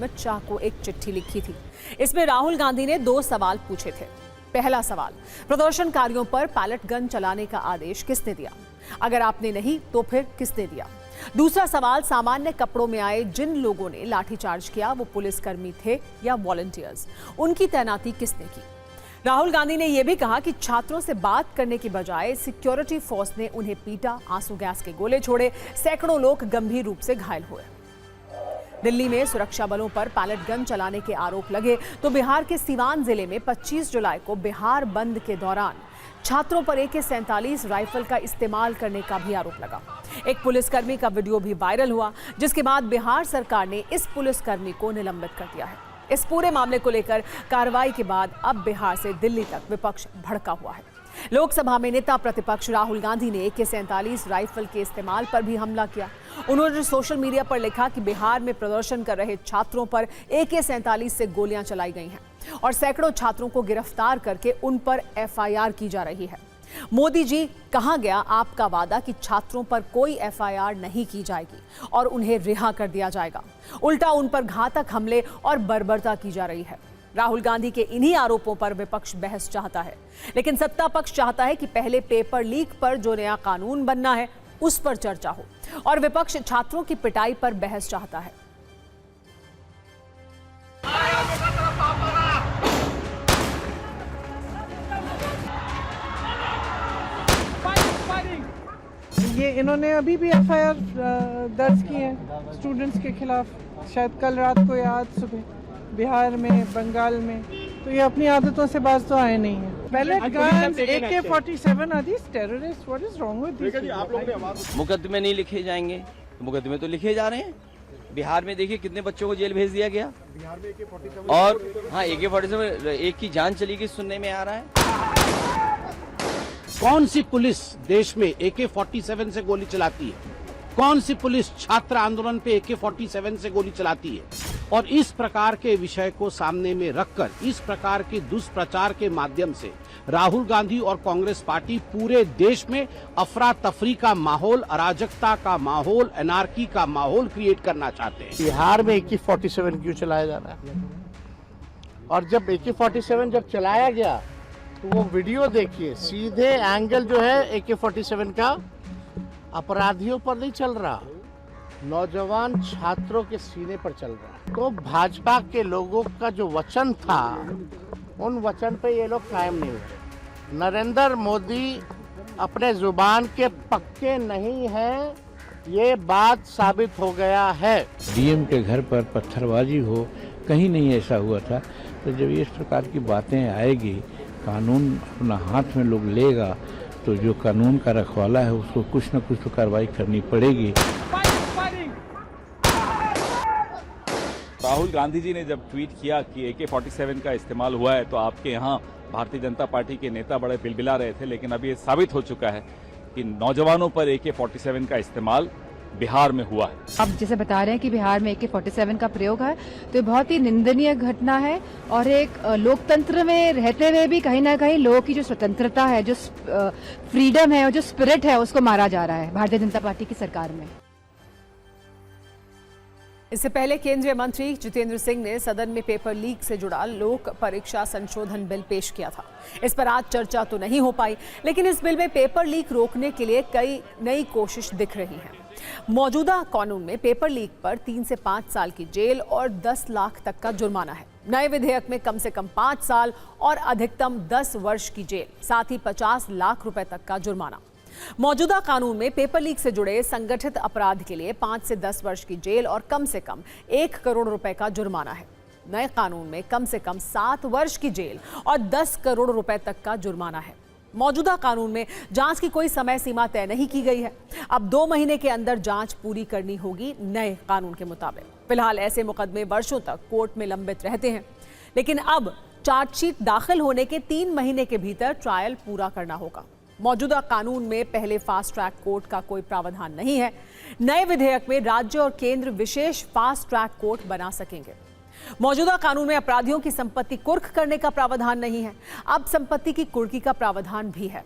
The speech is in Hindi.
अमित शाह को एक चिट्ठी लिखी थी। इसमें राहुल गांधी ने 2 सवाल पूछे थे। पहला सवाल, प्रदर्शनकारियों पर पैलेट गन चलाने का आदेश किसने दिया? अगर आपने नहीं तो फिर किसने दिया? दूसरा सवाल, सामान्य कपड़ों में आए जिन लोगों ने लाठीचार्ज किया वो पुलिसकर्मी थे या वॉलंटियर्स? उनकी तैनाती किसने की? राहुल गांधी ने यह भी कहा कि छात्रों से बात करने की बजाय सिक्योरिटी फोर्स ने उन्हें पीटा, आंसू गैस के गोले छोड़े, सैकड़ों लोग गंभीर रूप से घायल हुए। दिल्ली में सुरक्षा बलों पर पैलेट गन चलाने के आरोप लगे तो बिहार के सीवान जिले में 25 जुलाई को बिहार बंद के दौरान छात्रों पर AK-47 राइफल का इस्तेमाल करने का भी आरोप लगा। एक पुलिसकर्मी का वीडियो भी वायरल हुआ, जिसके बाद बिहार सरकार ने इस पुलिसकर्मी को निलंबित कर दिया है। इस पूरे मामले को लेकर कार्रवाई के बाद अब बिहार से दिल्ली तक विपक्ष भड़का हुआ है। लोकसभा में नेता प्रतिपक्ष राहुल गांधी ने AK-47 राइफल के इस्तेमाल पर भी हमला किया। उन्होंने सोशल मीडिया पर लिखा कि बिहार में प्रदर्शन कर रहे छात्रों पर AK-47 से गोलियां चलाई गई हैं और सैकड़ों छात्रों को गिरफ्तार करके उन पर FIR की जा रही है। मोदी जी, कहां गया आपका वादा कि छात्रों पर कोई FIR नहीं की जाएगी और उन्हें रिहा कर दिया जाएगा? उल्टा उन पर घातक हमले और बर्बरता की जा रही है। राहुल गांधी के इन्हीं आरोपों पर विपक्ष बहस चाहता है, लेकिन सत्ता पक्ष चाहता है कि पहले पेपर लीक पर जो नया कानून बनना है उस पर चर्चा हो, और विपक्ष छात्रों की पिटाई पर बहस चाहता है। ये इन्होंने अभी भी FIR दर्ज की है स्टूडेंट्स के खिलाफ, शायद कल रात को या आज सुबह, बिहार में, बंगाल में। तो ये अपनी आदतों से बाज तो आए नहीं है। Pellet guns, AK-47 are these terrorist? What is wrong with this? मुकदमे नहीं लिखे जाएंगे, मुकदमे तो लिखे जा रहे हैं। बिहार में देखिए कितने बच्चों को जेल भेज दिया गया। बिहार में AK-47 और हाँ, AK-47 एक की जान चली गई सुनने में आ रहा है। कौन सी पुलिस देश में AK-47 से गोली चलाती है? कौन सी पुलिस छात्र आंदोलन पे AK-47 से गोली चलाती है? और इस प्रकार के विषय को सामने में रखकर, इस प्रकार के दुष्प्रचार के माध्यम से राहुल गांधी और कांग्रेस पार्टी पूरे देश में अफरा तफरी का माहौल, अराजकता का माहौल, एनार्की का माहौल क्रिएट करना चाहते हैं। बिहार में AK-47 क्यों चलाया जा रहा है? और जब AK-47 जब चलाया गया तो वो वीडियो देखिए, सीधे एंगल जो है AK-47 का अपराधियों पर नहीं चल रहा, नौजवान छात्रों के सीने पर चल रहा है। तो भाजपा के लोगों का जो वचन था, उन वचन पे ये लोग कायम नहीं हुए। नरेंद्र मोदी अपने जुबान के पक्के नहीं हैं, ये बात साबित हो गया है। DM के घर पर पत्थरबाजी हो, कहीं नहीं ऐसा हुआ था। तो जब इस प्रकार की बातें आएगी, कानून अपना हाथ में लोग लेगा, तो जो कानून का रखवाला है उसको कुछ न कुछ तो कार्रवाई करनी पड़ेगी। राहुल गांधी जी ने जब ट्वीट किया कि AK-47 का इस्तेमाल हुआ है, तो आपके यहाँ भारतीय जनता पार्टी के नेता बड़े बिलबिला रहे थे, लेकिन अभी ये साबित हो चुका है कि नौजवानों पर AK-47 का इस्तेमाल बिहार में हुआ है। आप जैसे बता रहे हैं कि बिहार में AK-47 का प्रयोग है, तो ये बहुत ही निंदनीय घटना है। और एक लोकतंत्र में रहते हुए भी कहीं ना कहीं लोगों की जो स्वतंत्रता है, जो फ्रीडम है और जो स्पिरिट है, उसको मारा जा रहा है भारतीय जनता पार्टी की सरकार में। इससे पहले केंद्रीय मंत्री जितेंद्र सिंह ने सदन में पेपर लीक से जुड़ा लोक परीक्षा संशोधन बिल पेश किया था। इस पर आज चर्चा तो नहीं हो पाई, लेकिन इस बिल में पेपर लीक रोकने के लिए कई नई कोशिश दिख रही है। मौजूदा कानून में पेपर लीक पर 3 से 5 साल की जेल और 10 लाख तक का जुर्माना है। नए विधेयक में कम से कम 5 साल और अधिकतम 10 वर्ष की जेल, साथ ही 50 लाख रुपए तक का जुर्माना। मौजूदा कानून में पेपर लीक से जुड़े संगठित अपराध के लिए 5 से 10 वर्ष की जेल और कम से कम 1 करोड़ रुपए का जुर्माना है। नए कानून में कम से कम 7 वर्ष की जेल और 10 करोड़ रुपए तक का जुर्माना है। मौजूदा कानून में जांच की कोई समय सीमा तय नहीं की गई है। अब 2 महीने के अंदर जांच पूरी करनी होगी नए कानून के मुताबिक। फिलहाल ऐसे मुकदमे वर्षों तक कोर्ट में लंबित रहते हैं, लेकिन अब चार्जशीट दाखिल होने के 3 महीने के भीतर ट्रायल पूरा करना होगा। मौजूदा कानून में पहले फास्ट ट्रैक कोर्ट का कोई प्रावधान नहीं है। नए विधेयक में राज्य और केंद्र विशेष फास्ट ट्रैक कोर्ट बना सकेंगे। मौजूदा कानून में अपराधियों की संपत्ति कुर्क करने का प्रावधान नहीं है, अब संपत्ति की कुर्की का प्रावधान भी है।